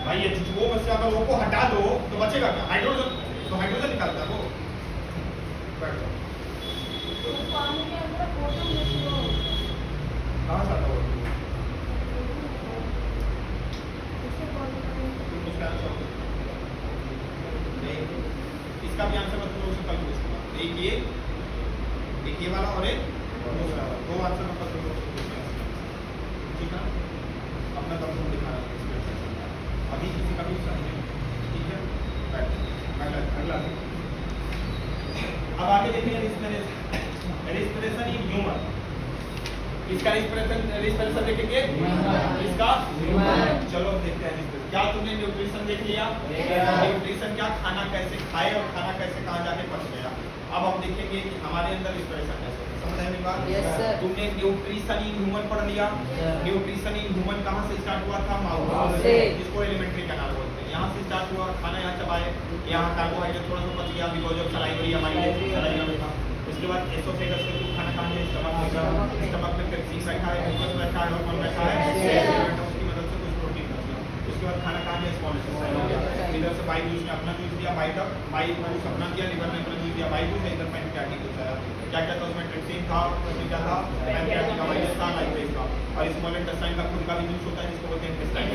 भाई? H2O में से अगर वो को हटा दो तो बचेगा क्या? हाइड्रोजन। तो हाइड्रोजन निकालता है वो। बैठ जाओ। पानी के अंदर O2 मिक्स हो कहाँ से आता है वो? उससे बॉडी तुम उसका आंसर दो। नहीं, इसका भी आंसर मतलब उससे कल पूछूंगा। एक ये वाला और एक दूसरा वाला, दो आंसर में पत्र दो। ठीक है, अपना दम तुम दिखा रहा है अभी किसी का भी सही नहीं। ठीक है, अगला अब आगे देखिए रेस्पिरेशन इन ह्यूमन। इसका रेस्पिरेशन देखेंगे, इसका चलो देखते हैं respiration। क्या तुमने न्यूट्रिशन देख लिया? न्यूट्रिशन क्या, खाना कैसे खाए और खाना कैसे कहाँ जाके पच गया। अब हम देखेंगे कि हमारे अंदर रेस्पिरेशन कैसे, समझ आए मेरी बात? Yes, sir. तुमने न्यूट्रिशन इन ह्यूमन पढ़ लिया। न्यूट्रिशन इन ह्यूमन कहाँ से स्टार्ट हुआ था? माउथ से। जिसको एलिमेंट्री कैनाल बोलते हैं। यहाँ से स्टार्ट हुआ, खाना यहाँ चबाए, यहाँ कार्बोहाइड्रेट थोड़ा सा पच गया बिकॉज ऑफ सलाइवरी हमारी सलाइवा में था। उसके बाद एसोफेगस में तुम खाना खाने स्टमक में गया, स्टमक में पेप्सिन बैठा है, मुकस बैठा है, हार्मोन बैठा है, उसकी मदद से कुछ प्रोटीन बच गया। उसके बाद खाना खा लिया, स्मॉल इंटेस्टाइन हो गया। इधर से बाई जूस ने अपना जूस दिया, बाई तक बाई जूस अपना दिया, लिवर ने अपना जूस दिया, बाई जूस इधर पैनक्रियाटिक जूस आया। क्या क्या था उसमें? ट्रिप्सिन था, उसमें क्या था? पैनक्रियाटिक का वाइरस था, लाइपेज था, और स्मॉल इंटेस्टाइन का खुद का भी जूस होता है जिसको बोलते हैं इंटेस्टाइन।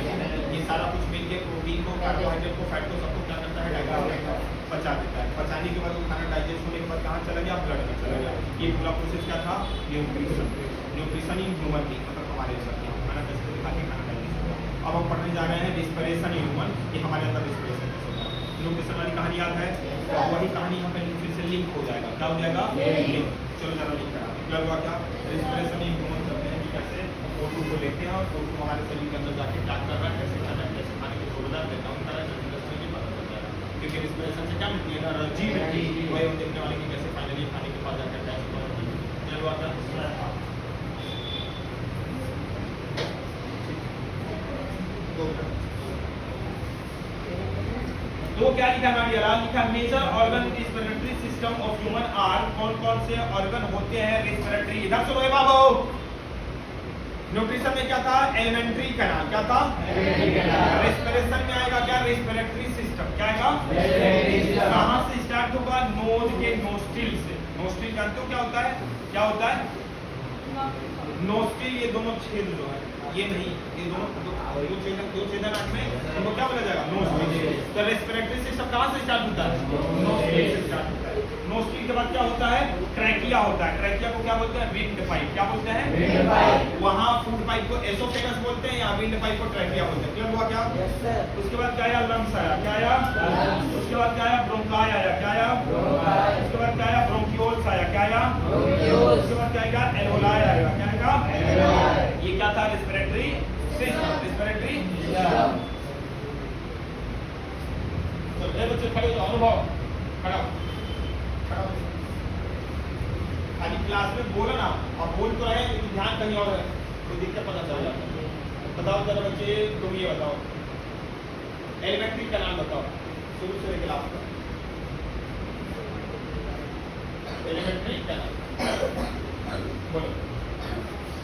ये सारा कुछ मिलके प्रोटीन को, कार्बोहाइड्रेट को, फैट को, सबको क्या करता है? डाइजेस्ट पचा देता है। पचाने के बाद वो खाना डाइजेस्ट होने के बाद कहाँ चला गया? ब्लड में चला गया। ये पूरा प्रोसेस क्या था? न्यूट्रिशन। न्यूट्रिशन इन ह्यूमन थी, मतलब हमारे अंदर खाना कैसे खा के खाना डाइजेस्ट होगा। अब हम पढ़ने जा रहे हैं रेस्पिरेशन इन ह्यूमन, कि हमारे अंदर रेस्पिरेशन कैसे होता है। न्यूट्रिशन वाली कहानी याद है? तो वही कहानी यहाँ पे फिर से लिंक हो जाएगा। क्या हो जाएगा? लिंक। चलो जरा लिंक करा क्या हुआ? क्या रेस्पिरेशन इन ह्यूमन करते हैं कि कैसे O2 को लेते हैं और O2 हमारे शरीर के अंदर जाके क्या कर रहा है, कैसे खाना है, कैसे खाने के जोरदार देता हूँ तरह से क्योंकि रेस्पिरेशन से क्या मिलती है? एनर्जी मिलती है। वही हम देखने वाले कि कैसे फाइनली खाने के बाद जाकर कैसे चलो आता तो क्या लिखा हमारी लाल लिखा major organ respiratory system of human are. कौन कौन से ऑर्गन होते हैं रेस्पिरेटरी? इधर सुनो बाबू। न्यूट्रिशन में क्या था? Alimentary canal. क्या था? रेस्पिरेशन में आएगा क्या? Respiratory system. क्या आएगा? कहाँ से स्टार्ट होगा? नोज के नोस्ट्रिल से। नोस्ट्रिल जानते हो क्या होता है? क्या होता है नोस्ट्रिल? ये दोनों छेद जो है, ये नहीं, ये दोनों दो छेदन आंख में, उनको क्या बोला जाएगा? नोस्ट्रिल। तो रेस्पिरेटरी सिस्टम कहाँ से स्टार्ट होता है? नोस्ट्रिल से स्टार्ट होता है। नोस्ट्रिल के बाद क्या होता है? ट्रैकिया होता है। ट्रैकिया को क्या बोलते हैं? Wind pipe. क्या बोलते हैं? Wind pipe. वहाँ फूड पाइप को एसोफेगस बोलते हैं, यहाँ विंड पाइप को ट्रैकिया बोलते हैं। क्लियर हुआ क्या? उसके बाद क्या आया? लंग्स आया। क्या आया? उसके बाद क्या आया? ब्रोंकाई आया। क्या आया? उसके बाद क्या आया? ब्रोंकियोल्स आया। क्या आया? उसके बाद क्या आएगा? एल्वोलाई आएगा। क्या आएगा? ये क्या था? Respiratory system. रेस्पिरेटरी तो बच्चे खड़े हो जाओ, अनुभव खड़ा खाली क्लास में बोलो ना, अब बोल तो रहे लेकिन ध्यान कहीं और है, कोई दिक्कत पता चल जाता है। बताओ जरा बच्चे, तुम ये बताओ एलिमेंट्री कैनाल बताओ शुरू से लेकर लास्ट तक। एलिमेंट्री कैनाल बोलो,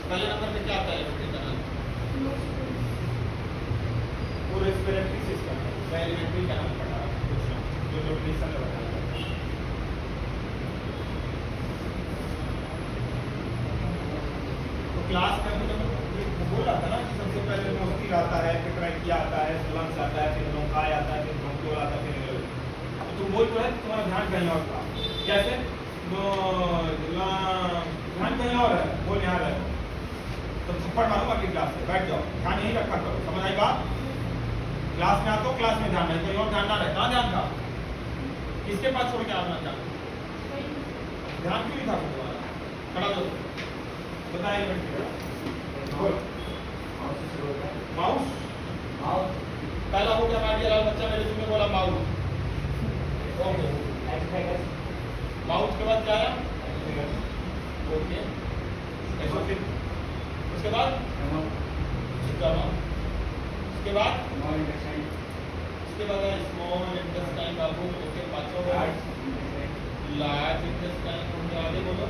पहले नंबर पे क्या आता है? एलिमेंट्री कैनाल वो रेस्पिरेटरी सिस्टम है। मैं एलिमेंट्री कैनाल पढ़ा रहा हूँ, जो न्यूट्रिशन में बताया। तो क्लास में मुझे बोल रहा था ना कि सबसे पहले नोस्ट्रिल आता है, फिर ट्रैकिया आता है, लंग्स आता है, फिर ब्रोंकाई आता है, फिर ब्रोंकियोल आता है, फिर तो तुम बोल तो है तुम्हारा ध्यान कहीं और था। कैसे? ध्यान कहीं और है, बोल यहाँ रहे तो थप्पड़ मारूंगा कि क्लास से बैठ जाओ, ध्यान यही रखा करो। समझ आई बात? क्लास में आते हो, क्लास में ध्यान रहे, कहीं और ध्यान ना रहे। कहाँ ध्यान था? किसके पास छोड़ के आना था? ध्यान क्यों नहीं था तुम्हारा? खड़ा दो बताइए। माउस पहला हो गया माइडियर लाल बच्चा, मेरे तुमने बोला माउस। ओके माउथ के बाद क्या आया? ओके, एसोफिल। उसके बाद स्टमक, उसके बाद स्मॉल इंटेस्टाइन बाबू। ओके, पांचवा लार्ज इंटेस्टाइन। उनके आगे बोलो।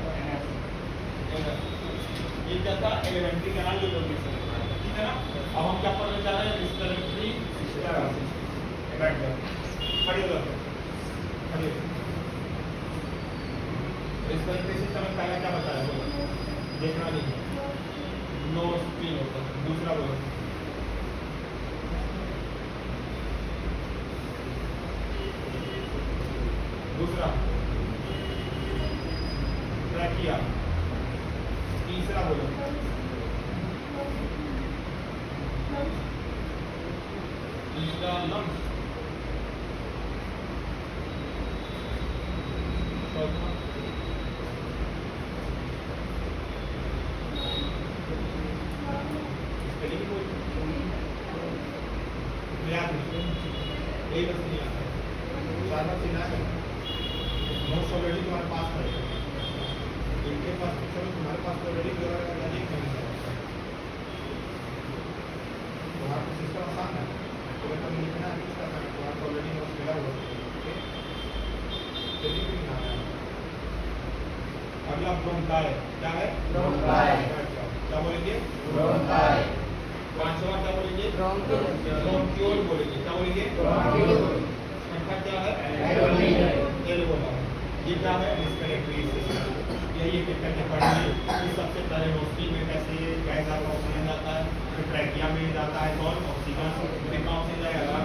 ये क्या था? एलिमेंट्री कैनाल जो लोग ठीक है ना। अब हम क्या पढ़ने जा रहे हैं? Respiratory system. बैठ जाओ, खड़े हो जाओ, खड़े हो। रिस्पिरेटरी सिस्टम में पहला क्या बताया? बोलो, देखना नहीं है, नो स्क्रीन होता है। दूसरा बोलो, दूसरा ट्रैकिया। तीसरा बोलो, तीसरा लंग्स। चौथा स्पेलिंग बोल, याद नहीं, यही बस नहीं आता है। चार बार सीना है, नोट्स ऑलरेडी तुम्हारे पास पड़े, इनके पास चलो, तुम्हारे पास ऑलरेडी लॉजिक नहीं है, तुम्हारा सिस्टम आसान है, तो तुम लिखना नहीं करना, तुम्हारा ऑलरेडी नोट्स मिला हुआ है। चलिए भी ना है। अगला ब्रोंकाई, क्या है? ब्रोंकाई। क्या बोलेंगे? ब्रोंकाई। पांचवा क्या बोलेंगे? ब्रोंक्यूल बोलेंगे। क्या बोलेंगे? छठा क्या है? एल्वोला। ये क्या है? Respiratory system. यही एक एक करके पढ़िए कि सबसे पहले नोस्ट्री में कैसे गैस आपका ऑक्सीजन जाता है, फिर ट्रैकिया में जाता है कौन? ऑक्सीजन। फिर कहाँ से जाएगा?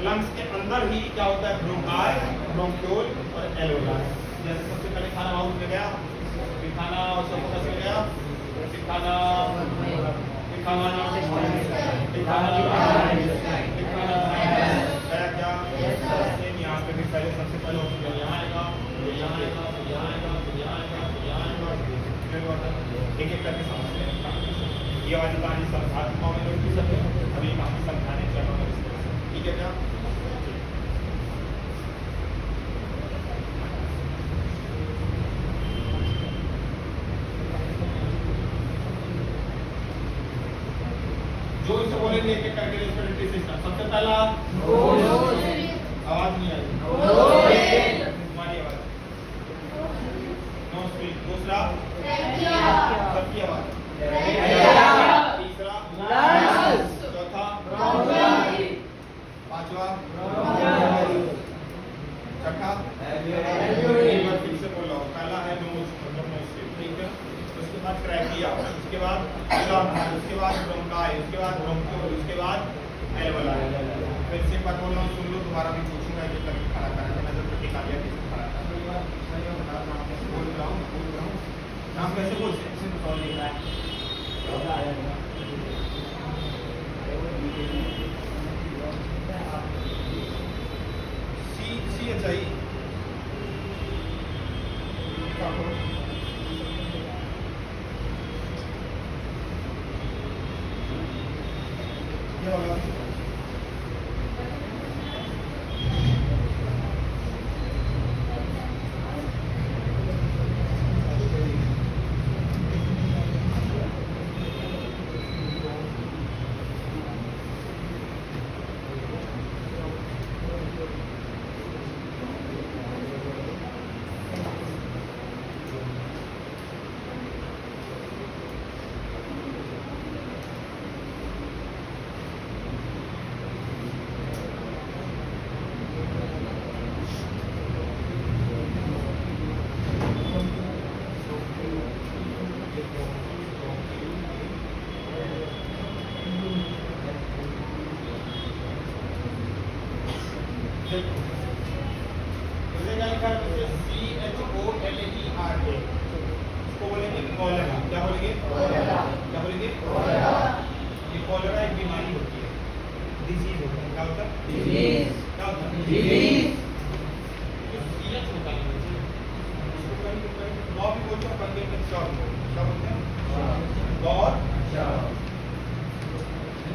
लंग्स के अंदर ही क्या होता है? ब्रोंकाई, ब्रोंक्यूल और एल्वोला। जैसे सबसे पहले खाना माउथ में गया, फिर खाना ऑसोफेगस में गया, फिर खाना यहाँ पे भी पहले सबसे पहले ऑक्सीजन यहाँ आएगा, फिर यहाँ आएगा, फिर यहाँ आएगा, फिर यहाँ आएगा, फिर यहाँ आएगा, एक एक करके समझते हैं। ये वाली कहानी समझात्मक में लोग भी सकते हैं, अभी कहानी समझाने चलो, ठीक है क्या? जो इसे बोलेंगे एक एक करके रेस्पिरेटरी सिस्टम। सबसे पहला आवाज नहीं आई, तुम्हारी आवाज, नो स्पीक। दूसरा सबकी आवाज। तीसरा, चौथा, पांचवा, छठा, एक बार फिर से बोलो। पहला है नोज, मतलब नोज से, ठीक है। उसके बाद ट्रैकिया, उसके बाद लंग्स, उसके बाद ब्रोंकाई, उसके बाद ब्रोंक्यूल, उसके बाद एल्वोला। फिर से बात बोल रहा हूँ, सुन लो, दोबारा भी पूछूंगा। ये कभी खड़ा करना मैं जब टिका लिया किसी खड़ा था बोल रहा हूँ नाम कैसे बोलते हैं? सी अच्छा ही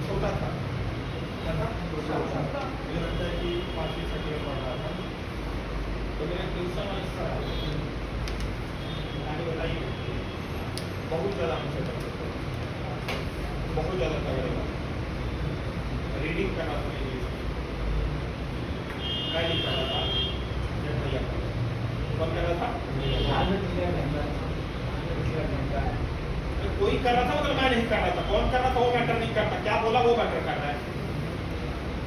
छोटा था, मुझे लगता है कि 5वीं 6वीं में पढ़ रहा था। तो तो मेरे ट्यूशन बताइए बहुत ज़्यादा मुझसे बहुत ज़्यादा तगड़ेगा रीडिंग करना था इंग्लिश मैं नहीं कर रहा था जब भैया कौन कर रहा था कोई कर रहा था मतलब मैं नहीं कर रहा था कौन कर रहा था वो मैटर नहीं करता क्या बोला वो मैटर कर रहा है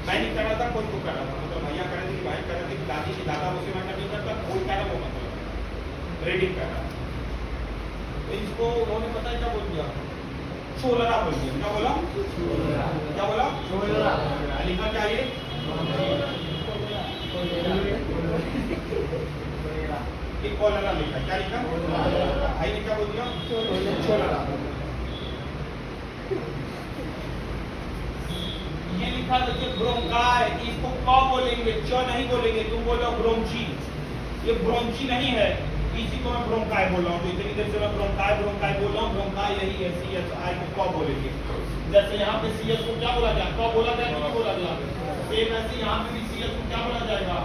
मैं नहीं कर रहा था कोई को कर रहा था मतलब भैया कर रहे थे कि भाई कर रहे थे कि दादी की दादा उसे मैटर नहीं करता कोई कह रहा वो मतलब रीडिंग कर रहा तो इसको उन्होंने पता है क्या बोल दिया छोलरा बोल दिया क्या बोला लिखा क्या ये कॉलरा लिखा क्या लिखा भाई ने क्या बोल दिया छोलरा ये लिखा देखिए ब्रोंकाई इसको क बोलेंगे च नहीं बोलेंगे तुम बोलो ब्रोंची ये ब्रोंची नहीं है इसी को मैं ब्रोंकाई बोल रहा हूँ तो इतनी देर से मैं ब्रोंकाई बोल रहा हूँ ब्रोंकाई यही है सी एस आई को क बोलेंगे जैसे यहाँ पे सी एस को क्या बोला जाए क बोला जाए नहीं बोला जाए सेम ऐसे यहाँ पे भी सी एस को क्या बोला जाएगा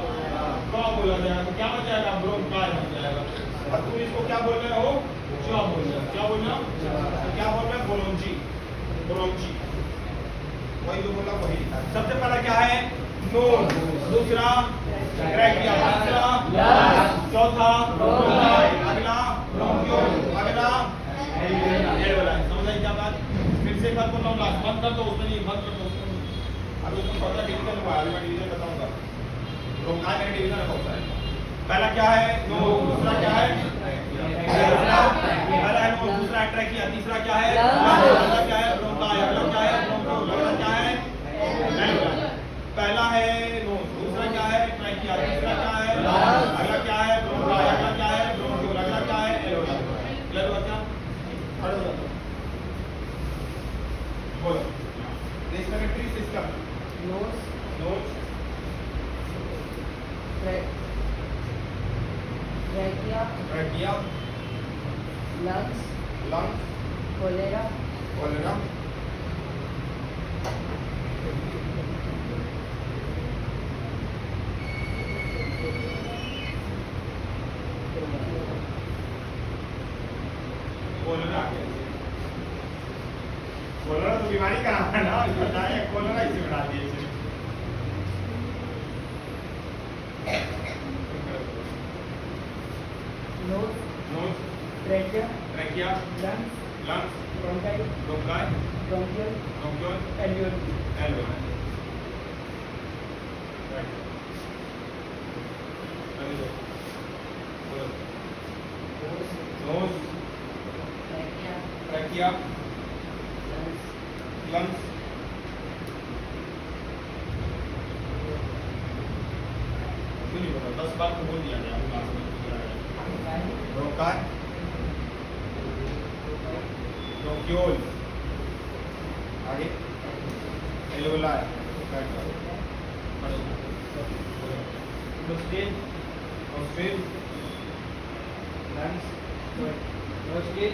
क बोला जाएगा तो क्या बन जाएगा ब्रोंकाई बन जाएगा और तुम इसको क्या बोल रहे हो च बोल रहे हो क्या बोल रहे हो क्या बोल रहे हो ब्रोंची वही जो बोला वही लिखा सबसे पहला क्या है नोन दूसरा ट्रैकिया तीसरा चौथा अगला ब्रोंकियोल अगला एल्वेओलाई समझ आई क्या बात फिर से एक बार बोल रहा हूँ लास्ट बंद कर दो उसमें नहीं बंद कर दो अभी उसमें थोड़ा डिवीजन हुआ अभी मैं डिवीजन बताऊंगा ब्रोंकाई में डिवीजन रखा होता है पहला क्या है नोन दूसरा क्या है पहला है नोन दूसरा ट्रैकिया तीसरा क्या है अगला क्या है ब्रोंकाई अगला क्या है ब्रोंकियोल अगला क्या है पहला है नोन दूसरा क्या है ट्रैकिया तीसरा क्या है अगला क्या है ब्रोंकाई अगला क्या है ब्रोंकियोल अगला क्या है एल्वेओलाई क्लियर हुआ क्या खड़े हो जाओ बोलो respiratory system nose trachea lungs cholera cholera तो बीमारी का नाम है ना बताया कोलेरा इसे बना दिए nose nose trachea lungs lungs bronchi bronchiole alveoli nose trachea lungs नहीं पता 10 बार तो बोल दिया गया ब्रोंकाई ब्रोंकियोल आगे alveoli nostril lungs nostril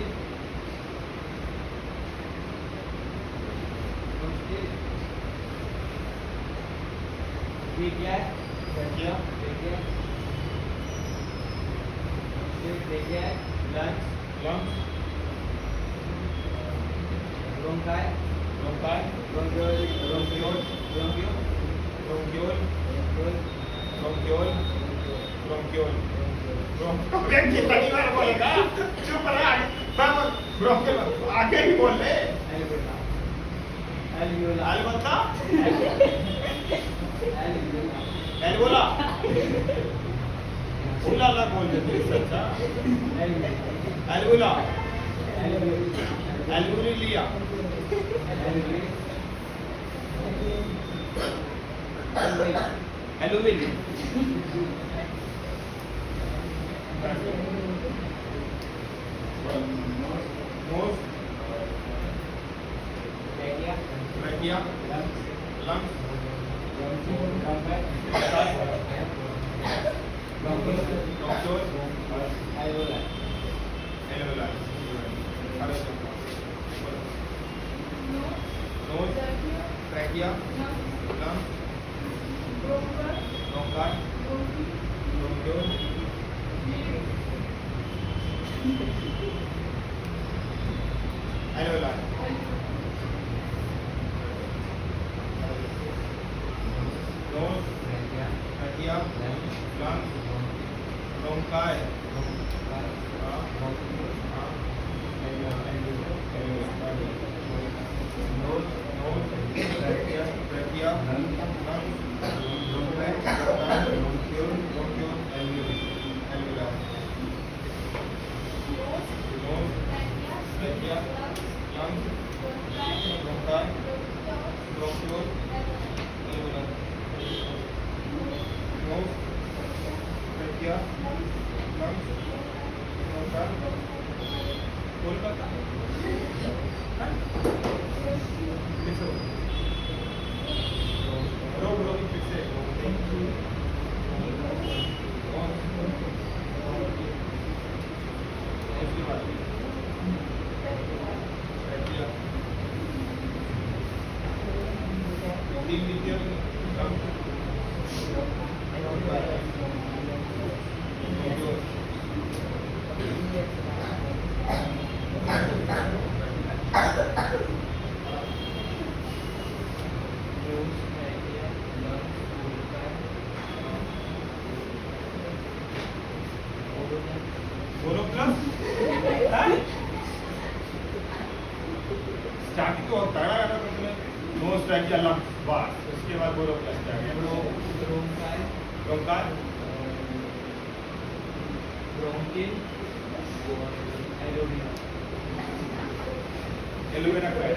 trachea lungs bronchi bronchiole कितनी बार बोलेगा चुप रहा ब्रोंकियोल आगे ही बोल ले अलबत्ता एल्वेओला उलाला बोल देते अच्छा alveola alveolia alveoli nose trachea lungs bronchiole alveoli nose trachea lungs bronchi bronchiole alveolar nose trachea lungs bronchi trachea, lungs, bronchi, bronchiole, bronchiole, alveolar. Nose, trachea, lungs, bronchi, bronchiole, alveolar. Nose, trachea, lungs, bronchi, Kolkata starting तो तगड़ा रहता था तुम्हें नोज ट्रैकिया लंग्स बस उसके बाद बोलो प्लस ब्रोंकाई ब्रोंकिल एलोवेरा का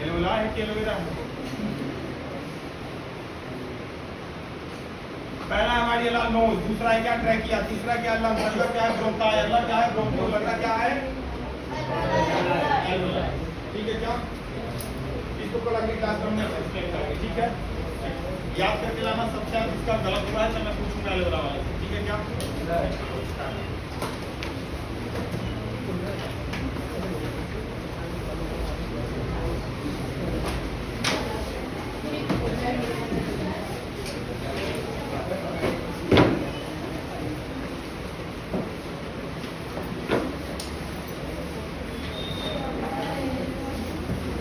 एलोवेरा है कि एलोवेरा है पहला हमारी अल्लाह नोज दूसरा है क्या ट्रैकिया तीसरा क्या लंग्स अगला क्या है ब्रोंकाई अगला क्या है ब्रोंकियोल अगला क्या है ठीक है क्या इसको कल अगली क्लास में एक्सप्लेन करेंगे ठीक है याद करके लाना सबसे जिसका गलत हुआ है तो मैं पूछूंगा एलोवेरा वाले से ठीक है क्या